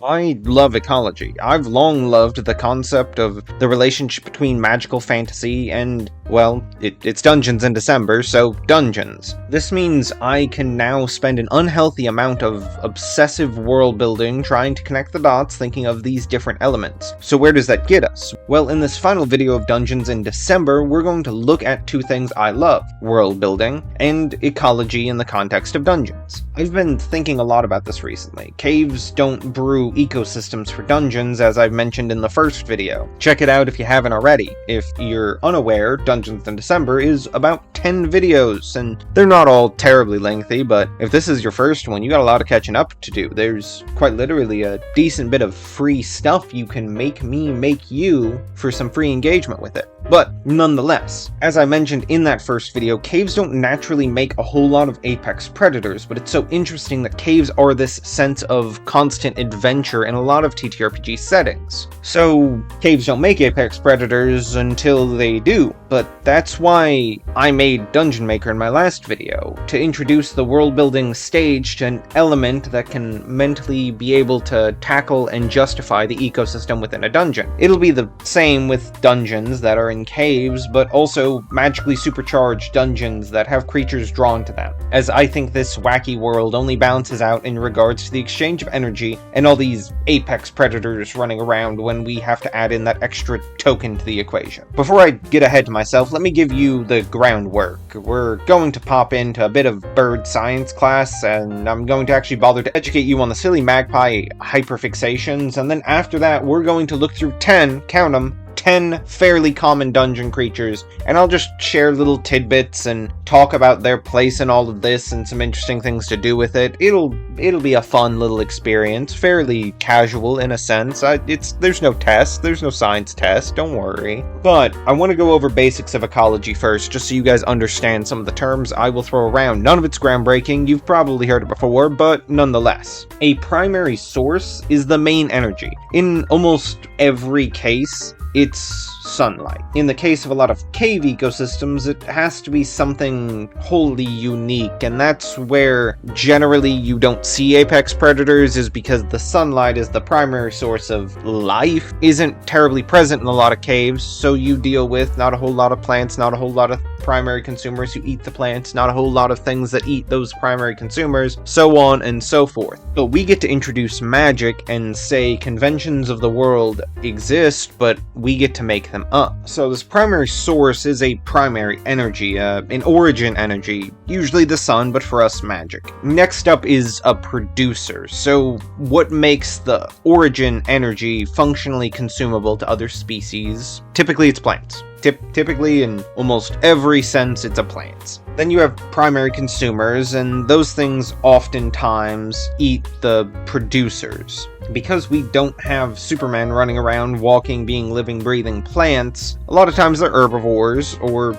I love ecology. I've long loved the concept of the relationship between magical fantasy and, well, it's Dungeons in December, so dungeons. This means I can now spend an unhealthy amount of obsessive world building trying to connect the dots thinking of these different elements. So where does that get us? Well, in this final video of Dungeons in December, we're going to look at two things I love: world building and ecology in the context of dungeons. I've been thinking a lot about this recently. Caves don't brew ecosystems for dungeons, as I've mentioned in the first video. Check it out if you haven't already. If you're unaware, Dungeons in December is about 10 videos, and they're not all terribly lengthy, but if this is your first one, you got a lot of catching up to do. There's quite literally a decent bit of free stuff you can make me make you for some free engagement with it. But nonetheless, as I mentioned in that first video, caves don't naturally make a whole lot of apex predators, but it's so interesting that caves are this sense of constant adventure in a lot of TTRPG settings. So, caves don't make apex predators until they do, but that's why I made Dungeon Maker in my last video, to introduce the world building stage to an element that can mentally be able to tackle and justify the ecosystem within a dungeon. It'll be the same with dungeons that are in caves, but also magically supercharged dungeons that have creatures drawn to them, as I think this wacky world only balances out in regards to the exchange of energy and all these apex predators running around when we have to add in that extra token to the equation. Before I get ahead to myself, let me give you the groundwork. We're going to pop into a bit of bird science class, and I'm going to actually bother to educate you on the silly magpie hyperfixations, and then after that we're going to look through 10, count them, 10 fairly common dungeon creatures, and I'll just share little tidbits and talk about their place in all of this and some interesting things to do with it. It'll be a fun little experience, fairly casual in a sense. There's no test, there's no science test, don't worry. But I want to go over basics of ecology first, just so you guys understand some of the terms I will throw around. None of it's groundbreaking, you've probably heard it before, but nonetheless. A primary source is the main energy. In almost every case, it's sunlight. In the case of a lot of cave ecosystems, it has to be something wholly unique, and that's where generally you don't see apex predators, is because the sunlight is the primary source of life, isn't terribly present in a lot of caves, so you deal with not a whole lot of plants, not a whole lot of primary consumers who eat the plants, not a whole lot of things that eat those primary consumers, so on and so forth. But we get to introduce magic and say conventions of the world exist, but we get to make them up. So this primary source is a primary energy, an origin energy, usually the sun, but for us magic. Next up is a producer. So what makes the origin energy functionally consumable to other species? Typically it's plants. Typically, in almost every sense, it's a plant. Then you have primary consumers, and those things oftentimes eat the producers. Because we don't have Superman running around walking, being living, breathing plants, a lot of times they're herbivores, or,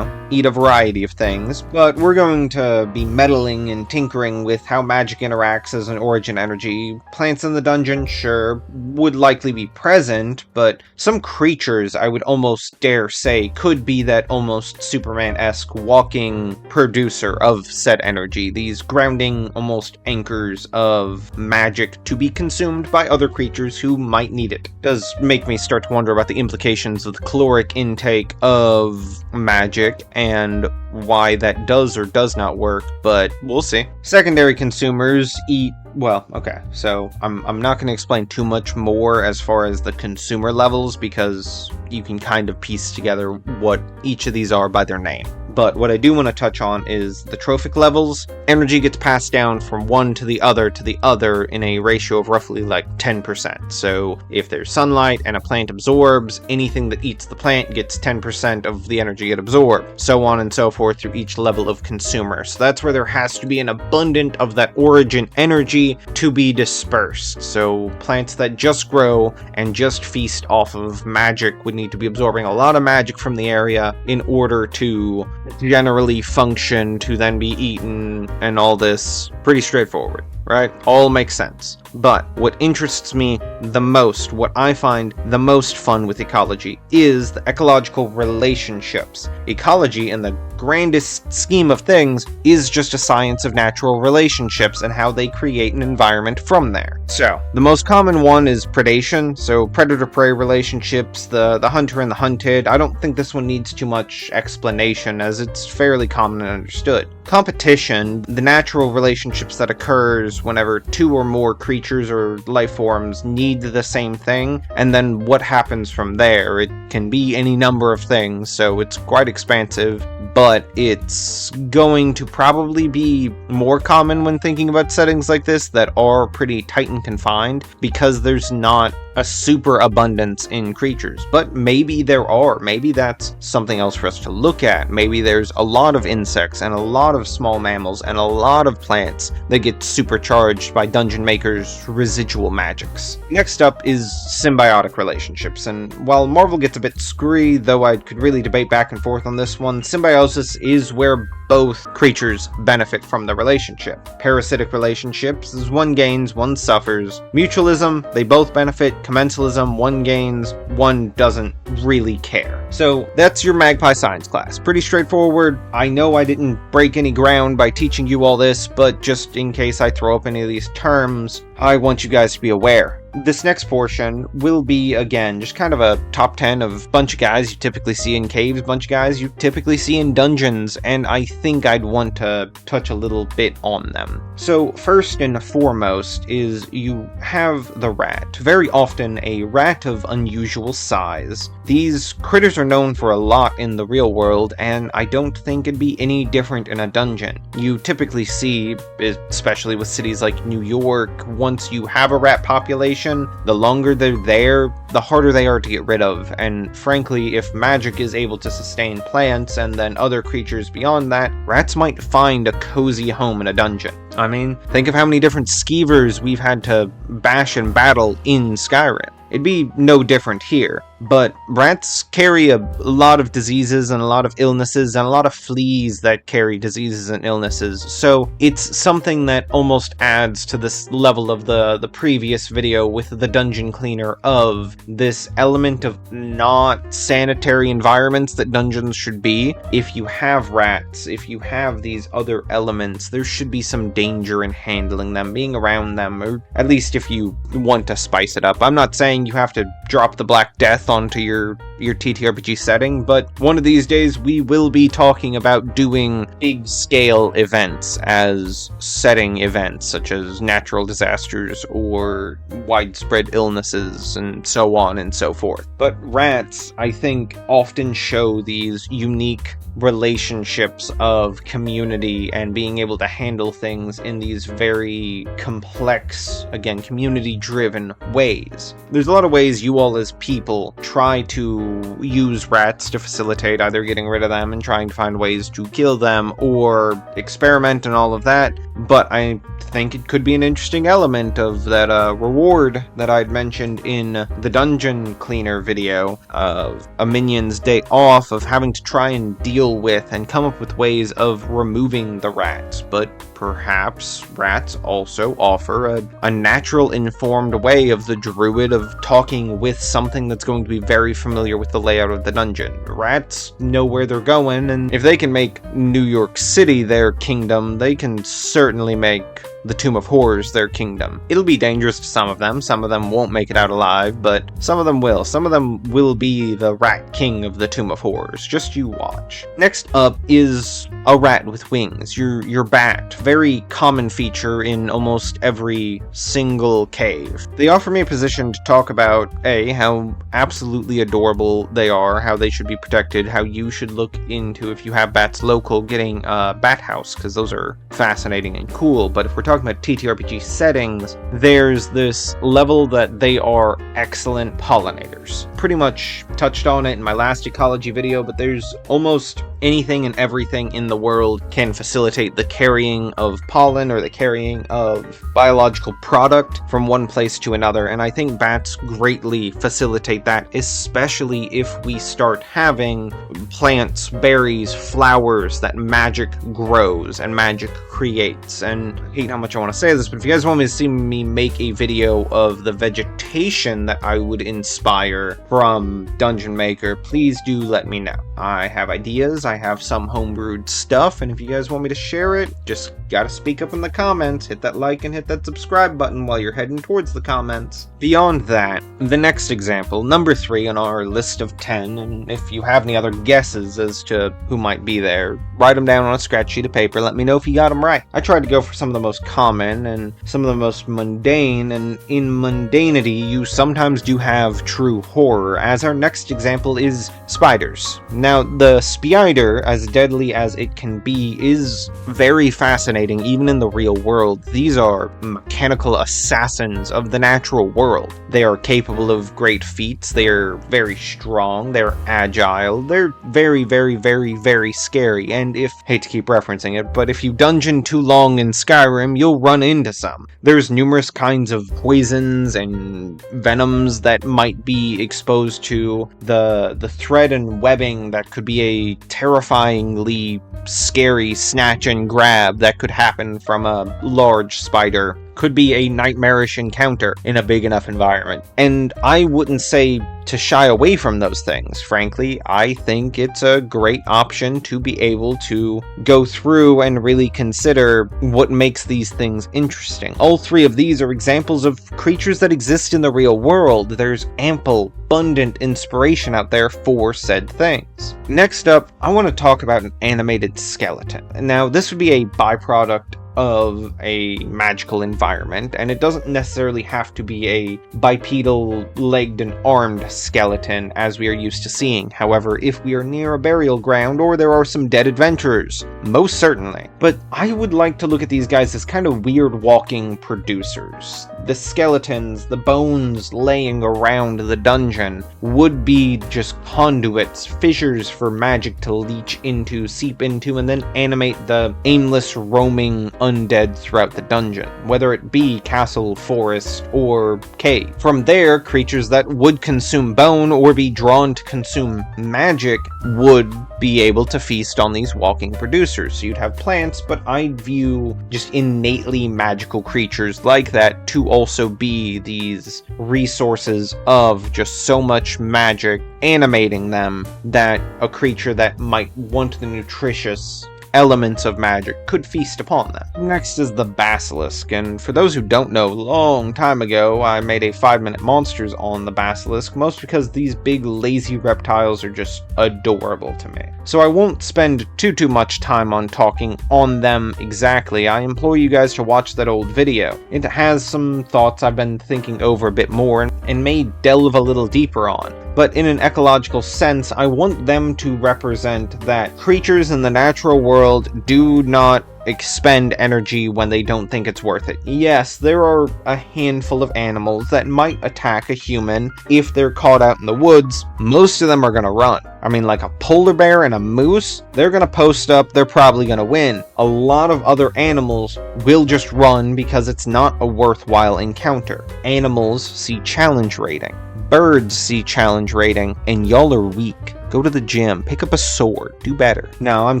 eat a variety of things. But we're going to be meddling and tinkering with how magic interacts as an origin energy. Plants in the dungeon, sure, would likely be present, but some creatures, I would almost dare say, could be that almost Superman-esque walking producer of said energy, these grounding almost anchors of magic to be consumed by other creatures who might need it. It does make me start to wonder about the implications of the caloric intake of magic and why that does or does not work, but we'll see. Secondary consumers eat, well, okay, so I'm not going to explain too much more as far as the consumer levels, because you can kind of piece together what each of these are by their name. But what I do want to touch on is the trophic levels. Energy gets passed down from one to the other in a ratio of roughly like 10%. So if there's sunlight and a plant absorbs, anything that eats the plant gets 10% of the energy it absorbed. So on and so forth through each level of consumer. So that's where there has to be an abundance of that origin energy to be dispersed. So plants that just grow and just feast off of magic would need to be absorbing a lot of magic from the area in order to generally function to then be eaten, and all this. Pretty straightforward, right? All makes sense. But what interests me the most, what I find the most fun with ecology, is the ecological relationships. Ecology, in the grandest scheme of things, is just a science of natural relationships and how they create an environment from there. So, the most common one is predation, so predator-prey relationships, the hunter and the hunted. I don't think this one needs too much explanation, as it's fairly common and understood. Competition, the natural relationships that occurs whenever two or more creatures or life forms need the same thing, and then what happens from there. It can be any number of things, so it's quite expansive, but it's going to probably be more common when thinking about settings like this that are pretty tight and confined, because there's not a super abundance in creatures. But maybe there are. Maybe that's something else for us to look at. Maybe there's a lot of insects and a lot of small mammals and a lot of plants that get supercharged by Dungeon Maker's residual magics. Next up is symbiotic relationships, and while Marvel gets a bit screwy, though I could really debate back and forth on this one, symbiosis is where both creatures benefit from the relationship. Parasitic relationships is one gains, one suffers. Mutualism, they both benefit. Commensalism, one gains, one doesn't really care. So that's your Magpie Science class. Pretty straightforward. I know I didn't break any ground by teaching you all this, but just in case I throw up any of these terms, I want you guys to be aware. This next portion will be, again, just kind of a top 10 of bunch of guys you typically see in caves, bunch of guys you typically see in dungeons, and I think I'd want to touch a little bit on them. So first and foremost is you have the rat. Very often a rat of unusual size. These critters are known for a lot in the real world, and I don't think it'd be any different in a dungeon. You typically see, especially with cities like New York, once you have a rat population, the longer they're there, the harder they are to get rid of, and frankly, if magic is able to sustain plants and then other creatures beyond that, rats might find a cozy home in a dungeon. I mean, think of how many different skeevers we've had to bash and battle in Skyrim. It'd be no different here, but rats carry a lot of diseases and a lot of illnesses and a lot of fleas that carry diseases and illnesses, so it's something that almost adds to this level of the previous video with the dungeon cleaner of this element of not sanitary environments that dungeons should be. If you have rats, if you have these other elements, there should be some danger in handling them, being around them, or at least if you want to spice it up. I'm not saying you have to drop the Black Death onto your TTRPG setting, but one of these days we will be talking about doing big scale events as setting events, such as natural disasters or widespread illnesses and so on and so forth. But rats, I think, often show these unique relationships of community and being able to handle things in these very complex, again, community-driven ways. There's a lot of ways you all as people try to use rats to facilitate either getting rid of them and trying to find ways to kill them or experiment and all of that, but I think it could be an interesting element of that reward that I'd mentioned in the dungeon cleaner video of a minion's day off, of having to try and deal with and come up with ways of removing the rats. But perhaps rats also offer a natural informed way of the druid of talking with something that's going to be very familiar with the layout of the dungeon. Rats know where they're going, and if they can make New York City their kingdom, they can certainly make the Tomb of Horrors their kingdom. It'll be dangerous to some of them won't make it out alive, but some of them will. Some of them will be the Rat King of the Tomb of Horrors. Just you watch. Next up is a rat with wings, your bat. Very common feature in almost every single cave. They offer me a position to talk about how absolutely adorable they are, how they should be protected, how you should look into, if you have bats local, getting a bat house, because those are fascinating and cool. But if we're talking about TTRPG settings, there's this level that they are excellent pollinators. Pretty much touched on it in my last ecology video, but there's almost anything and everything in the world can facilitate the carrying of pollen or the carrying of biological product from one place to another, and I think bats greatly facilitate that, especially if we start having plants, berries, flowers that magic grows and magic creates. And I hate how much I want to say this, but if you guys want me to see me make a video of the vegetation that I would inspire from Dungeon Maker, please do let me know. I have ideas, I have some homebrewed stuff, and if you guys want me to share it, just gotta speak up in the comments, hit that like and hit that subscribe button while you're heading towards the comments. Beyond that, the next example, number 3 on our list of 10, and if you have any other guesses as to who might be there, write them down on a scratch sheet of paper, let me know if you got them right. I tried to go for some of the most common and some of the most mundane, and in mundanity you sometimes do have true horror, as our next example is spiders. Now, the spider, as deadly as it can be, is very fascinating even in the real world. These are mechanical assassins of the natural world. They are capable of great feats, they're very strong, they're agile, they're very, very, very, very scary, and hate to keep referencing it, but if you dungeon too long in Skyrim, you'll run into some. There's numerous kinds of poisons and venoms that might be exposed to. The thread and webbing that could be a terrifyingly scary snatch and grab that could happen from a large spider could be a nightmarish encounter in a big enough environment. And I wouldn't say to shy away from those things. Frankly, I think it's a great option to be able to go through and really consider what makes these things interesting. All 3 of these are examples of creatures that exist in the real world. There's ample, abundant inspiration out there for said things. Next up, I want to talk about an animated skeleton. Now, this would be a byproduct of a magical environment, and it doesn't necessarily have to be a bipedal, legged and armed skeleton as we are used to seeing. However, if we are near a burial ground or there are some dead adventurers, most certainly. But I would like to look at these guys as kind of weird walking producers. The skeletons, the bones laying around the dungeon would be just conduits, fissures for magic to leach into, seep into, and then animate the aimless roaming undead throughout the dungeon, whether it be castle, forest, or cave. From there, creatures that would consume bone or be drawn to consume magic would be able to feast on these walking producers. So you'd have plants, but I view just innately magical creatures like that to also be these resources of just so much magic animating them that a creature that might want the nutritious elements of magic could feast upon them. Next is the basilisk, and for those who don't know, long time ago I made a 5-minute monsters on the basilisk, most because these big lazy reptiles are just adorable to me. So I won't spend too much time on talking on them exactly. I implore you guys to watch that old video. It has some thoughts I've been thinking over a bit more and may delve a little deeper on. But in an ecological sense, I want them to represent that creatures in the natural world do not expend energy when they don't think it's worth it. Yes, there are a handful of animals that might attack a human if they're caught out in the woods. Most of them are gonna run. I mean, like a polar bear and a moose, they're gonna post up, they're probably gonna win. A lot of other animals will just run because it's not a worthwhile encounter. Animals see challenge rating. Birds see challenge rating, and y'all are weak. Go to the gym, pick up a sword, do better. No, I'm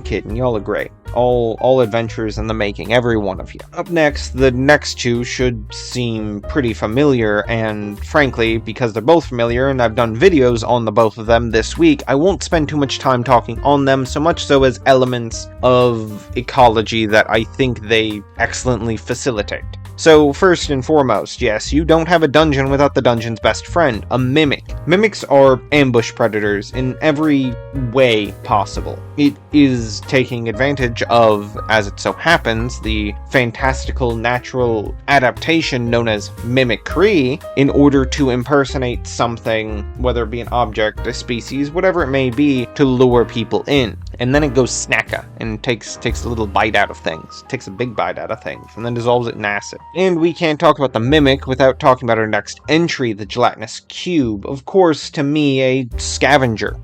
kidding, y'all are great. All adventures in the making, every one of you. Up next, the next 2 should seem pretty familiar, and frankly, because they're both familiar and I've done videos on the both of them this week, I won't spend too much time talking on them, so much so as elements of ecology that I think they excellently facilitate. So first and foremost, yes, you don't have a dungeon without the dungeon's best friend, a mimic. Mimics are ambush predators in every way possible. It is taking advantage of, as it so happens, the fantastical natural adaptation known as mimicry in order to impersonate something, whether it be an object, a species, whatever it may be, to lure people in. And then it goes snacka and takes a little bite out of things, takes a big bite out of things, and then dissolves it in acid. And we can't talk about the mimic without talking about our next entry, the gelatinous cube. Of course, to me, a scavenger.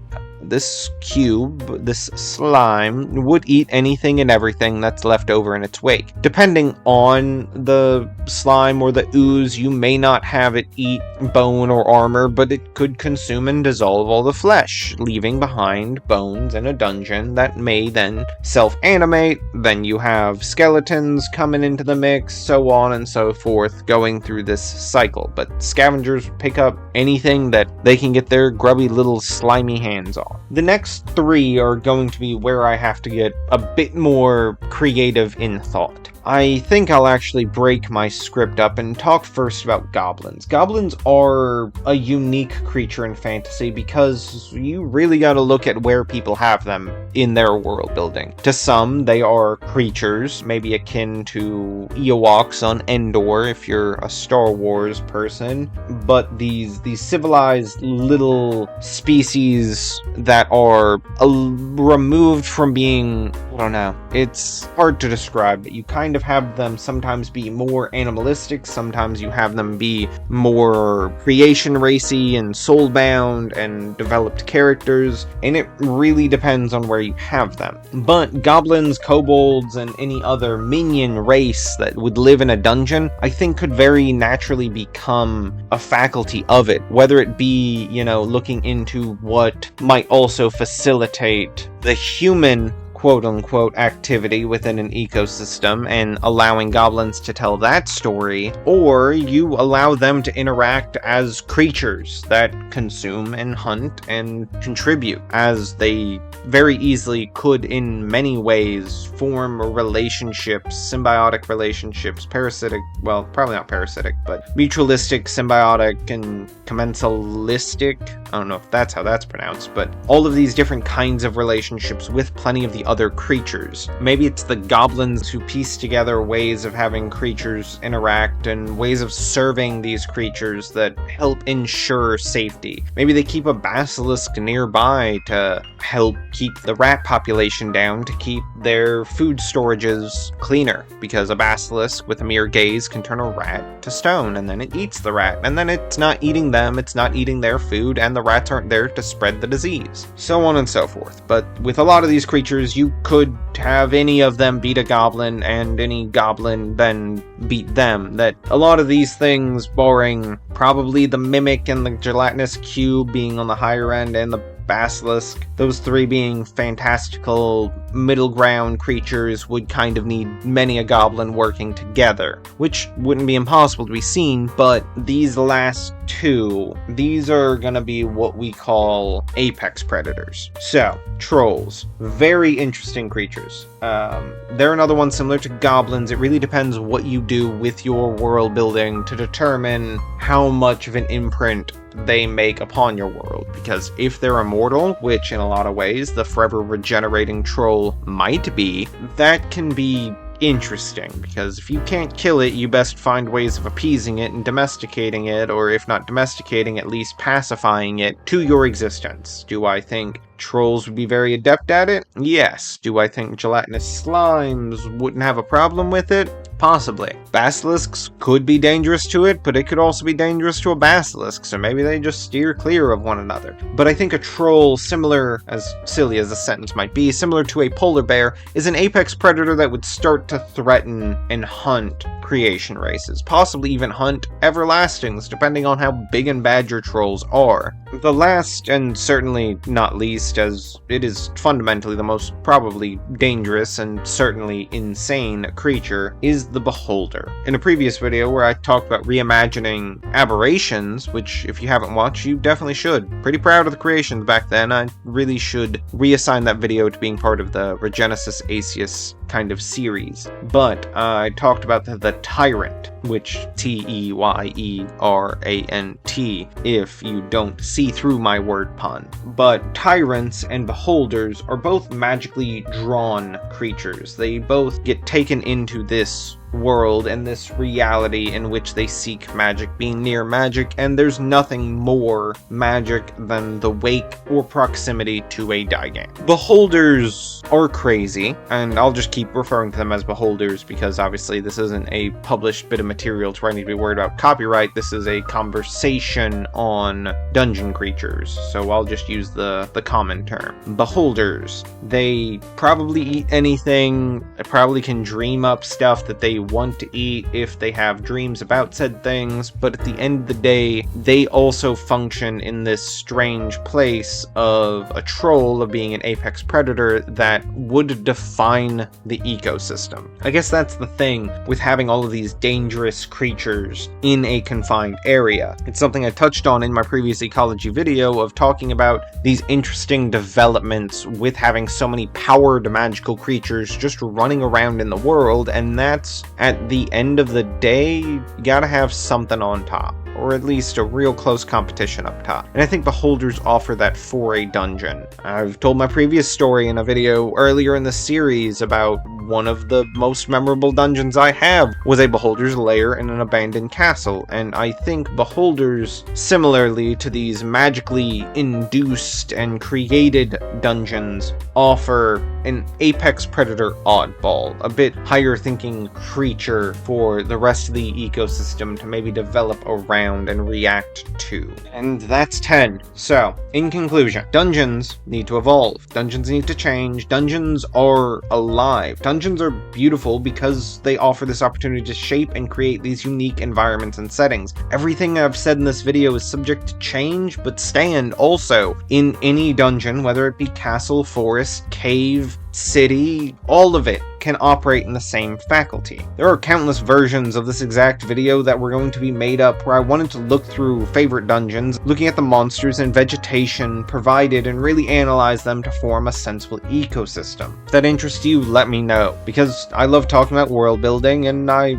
this cube, this slime, would eat anything and everything that's left over in its wake. Depending on the slime or the ooze, you may not have it eat bone or armor, but it could consume and dissolve all the flesh, leaving behind bones in a dungeon that may then self-animate. Then you have skeletons coming into the mix, so on and so forth, going through this cycle. But scavengers pick up anything that they can get their grubby little slimy hands on. The next three are going to be where I have to get a bit more creative in thought. I think I'll actually break my script up and talk first about goblins. Goblins are a unique creature in fantasy because you really gotta look at where people have them in their world building. To some, they are creatures, maybe akin to Ewoks on Endor if you're a Star Wars person, but these civilized little species that are removed from being, I don't know, it's hard to describe, but you kind of have them sometimes be more animalistic, sometimes you have them be more creation racy and soulbound and developed characters, and it really depends on where you have them. But goblins, kobolds, and any other minion race that would live in a dungeon, I think could very naturally become a faculty of it, whether it be, looking into what might also facilitate the human quote-unquote activity within an ecosystem and allowing goblins to tell that story, or you allow them to interact as creatures that consume and hunt and contribute, as they very easily could in many ways form relationships, symbiotic relationships, parasitic, well, probably not parasitic, but mutualistic, symbiotic, and commensalistic, I don't know if that's how that's pronounced, but all of these different kinds of relationships with plenty of the other creatures. Maybe it's the goblins who piece together ways of having creatures interact and ways of serving these creatures that help ensure safety. Maybe they keep a basilisk nearby to help keep the rat population down, to keep their food storages cleaner, because a basilisk with a mere gaze can turn a rat to stone, and then it eats the rat, and then it's not eating them, it's not eating their food, and the rats aren't there to spread the disease. So on and so forth. But with a lot of these creatures, you could have any of them beat a goblin, and any goblin then beat them. That a lot of these things, barring probably the mimic and the gelatinous cube being on the higher end, and the basilisk, those three being fantastical middle ground creatures, would kind of need many a goblin working together, which wouldn't be impossible to be seen. But these last two, these are gonna be what we call apex predators. So, trolls, very interesting creatures. They're another one similar to goblins. It really depends what you do with your world building to determine how much of an imprint they make upon your world, because if they're immortal, which in a lot of ways the forever regenerating troll might be, that can be interesting, because if you can't kill it, you best find ways of appeasing it and domesticating it, or if not domesticating, at least pacifying it to your existence. Do I think trolls would be very adept at it? Yes. Do I think gelatinous slimes wouldn't have a problem with it? Possibly. Basilisks could be dangerous to it, but it could also be dangerous to a basilisk, so maybe they just steer clear of one another. But I think a troll, similar, as silly as the sentence might be, similar to a polar bear, is an apex predator that would start to threaten and hunt creation races, possibly even hunt everlastings, depending on how big and bad your trolls are. The last, and certainly not least, as it is fundamentally the most probably dangerous and certainly insane creature, is the Beholder. In a previous video where I talked about reimagining aberrations, which if you haven't watched, you definitely should. Pretty proud of the creations back then. I really should reassign that video to being part of the Regenesis Aesius kind of series. But I talked about the Tyrant, which Teyerant, if you don't see through my word pun. But Tyrants and Beholders are both magically drawn creatures. They both get taken into this world and this reality in which they seek magic being near magic, and there's nothing more magic than the wake or proximity to a Daigang. Beholders are crazy, and I'll just keep referring to them as beholders because obviously this isn't a published bit of material to where I need to be worried about copyright. This is a conversation on dungeon creatures, so I'll just use the common term. Beholders. They probably eat anything, they probably can dream up stuff that they want to eat if they have dreams about said things, but at the end of the day, they also function in this strange place of a troll, of being an apex predator that would define the ecosystem. I guess that's the thing with having all of these dangerous creatures in a confined area. It's something I touched on in my previous ecology video of talking about these interesting developments with having so many powered magical creatures just running around in the world, and that's, at the end of the day, you gotta have something on top, or at least a real close competition up top. And I think Beholders offer that for a dungeon. I've told my previous story in a video earlier in the series about one of the most memorable dungeons I have was a Beholder's lair in an abandoned castle, and I think Beholders, similarly to these magically induced and created dungeons, offer an apex predator oddball, a bit higher thinking creature for the rest of the ecosystem to maybe develop around and react to. And that's 10. So, in conclusion, dungeons need to evolve. Dungeons need to change. Dungeons are alive. Dungeons are beautiful because they offer this opportunity to shape and create these unique environments and settings. Everything I've said in this video is subject to change, but stand also in any dungeon, whether it be castle, forest, cave, city, all of it can operate in the same faculty. There are countless versions of this exact video that were going to be made up where I wanted to look through favorite dungeons, looking at the monsters and vegetation provided and really analyze them to form a sensible ecosystem. If that interests you, let me know, because I love talking about world building and I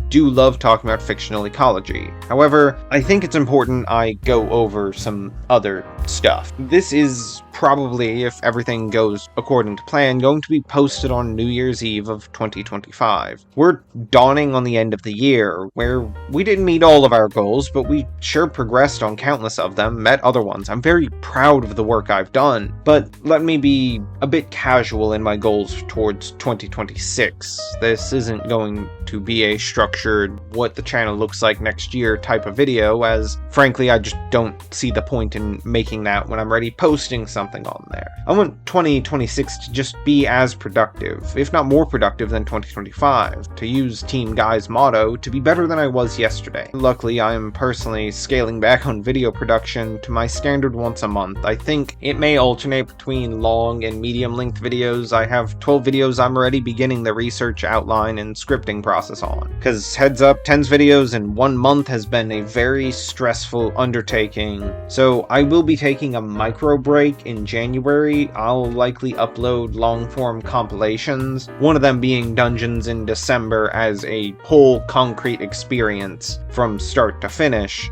do love talking about fictional ecology. However, I think it's important I go over some other stuff. This is probably, if everything goes according to plan, going to be posted on New Year's Eve of 2025. We're dawning on the end of the year, where we didn't meet all of our goals, but we sure progressed on countless of them, met other ones. I'm very proud of the work I've done, but let me be a bit casual in my goals towards 2026. This isn't going to be a structured, what the channel looks like next year type of video, as frankly I just don't see the point in making that when I'm already posting something on there. I want 2026 to just be as productive, if not more productive than 2025, to use Team Guy's motto, to be better than I was yesterday. Luckily, I am personally scaling back on video production to my standard once a month. I think it may alternate between long and medium length videos. I have 12 videos I'm already beginning the research, outline, and scripting process on. Because heads up, 10's videos in 1 month has been a very stressful undertaking, so I will be taking a micro break in January. I'll likely upload long-form compilations, one of them being Dungeons in December as a whole concrete experience from start to finish,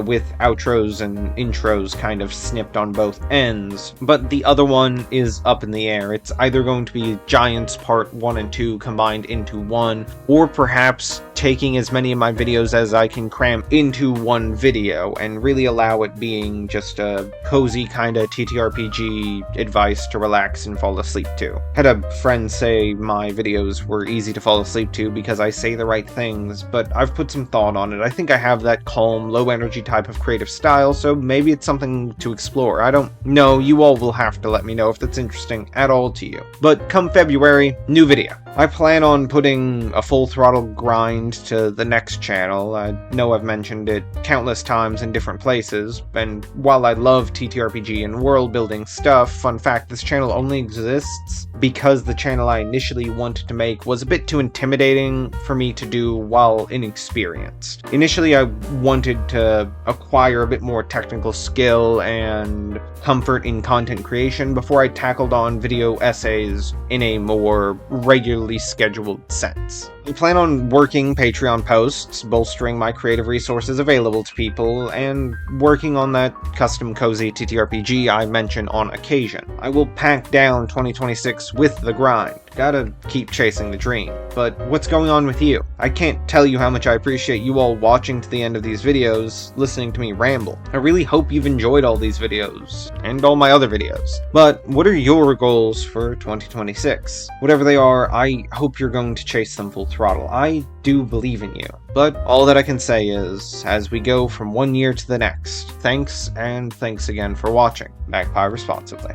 with outros and intros kind of snipped on both ends, but the other one is up in the air. It's either going to be Giants Part 1 and 2 combined into one, or perhaps taking as many of my videos as I can cram into one video and really allow it being just a cozy kind of TTRPG advice to relax and fall asleep to. Had a friend say my videos were easy to fall asleep to because I say the right things, but I've put some thought on it. I think I have that calm, low energy type of creative style, so maybe it's something to explore. I don't know, you all will have to let me know if that's interesting at all to you. But come February, new video. I plan on putting a full throttle grind to the next channel. I know I've mentioned it countless times in different places, and while I love TTRPG and world building stuff, fun fact, this channel only exists because the channel I initially wanted to make was a bit too intimidating for me to do while inexperienced. Initially I wanted to acquire a bit more technical skill and comfort in content creation before I tackled on video essays in a more regularly scheduled sense. I plan on working Patreon posts, bolstering my creative resources available to people, and working on that custom cozy TTRPG I mention on occasion. I will pack down 2026 with the grind. Gotta keep chasing the dream. But what's going on with you? I can't tell you how much I appreciate you all watching to the end of these videos, listening to me ramble. I really hope you've enjoyed all these videos, and all my other videos. But what are your goals for 2026? Whatever they are, I hope you're going to chase them full throttle. I do believe in you. But all that I can say is, as we go from one year to the next, thanks, and thanks again for watching. Magpie responsibly.